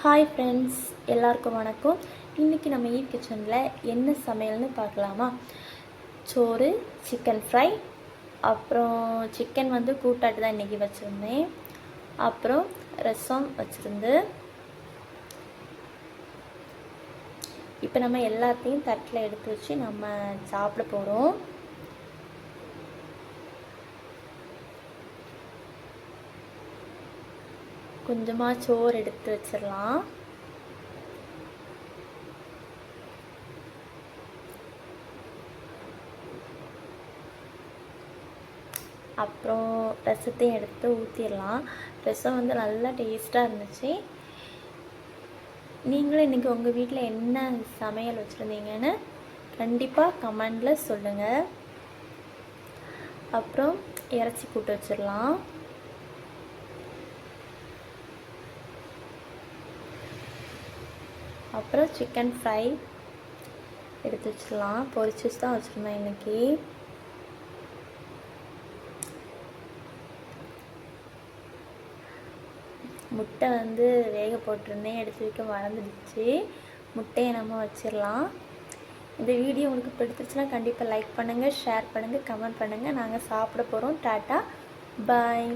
Hi friends, எல்லாருக்கும் வணக்கம். இன்றைக்கி நம்ம ஈவ் கிச்சனில் என்ன சமையல்னு பார்க்கலாமா? சோறு, சிக்கன் ஃப்ரை, அப்புறம் சிக்கன் கூட்டாட்டு தான் இன்றைக்கி வச்சுருந்தேன். அப்புறம் ரசம் வச்சுருந்து. இப்போ நம்ம எல்லாத்தையும் தட்டில் எடுத்து வச்சு நம்ம சாப்பிட போகிறோம். கொஞ்சமாக சோறு எடுத்து வச்சிடலாம். அப்புறம் ரசத்தையும் எடுத்து ஊற்றிடலாம். ரசம் நல்லா டேஸ்ட்டாக இருந்துச்சு. நீங்களும் இன்றைக்கி உங்கள் வீட்டில் என்ன சமையல் வச்சுருந்தீங்கன்னு கண்டிப்பாக கமெண்டில் சொல்லுங்கள். அப்புறம் இறைச்சி கூட்டு வச்சிடலாம். அப்புறம் சிக்கன் ஃப்ரை எடுத்து வச்சிடலாம். பொரிச்சு தான் வச்சுருந்தேன் இன்றைக்கி. முட்டை வேக போட்டிருந்தேன், எடுத்து வைக்க மறந்துடுச்சு. முட்டையை நம்ம வச்சிடலாம். இந்த வீடியோ உங்களுக்கு பிடிச்சிருச்சுன்னா கண்டிப்பாக லைக் பண்ணுங்கள், ஷேர் பண்ணுங்கள், கமெண்ட் பண்ணுங்கள். நாங்கள் சாப்பிட போகிறோம். டாட்டா, பாய்.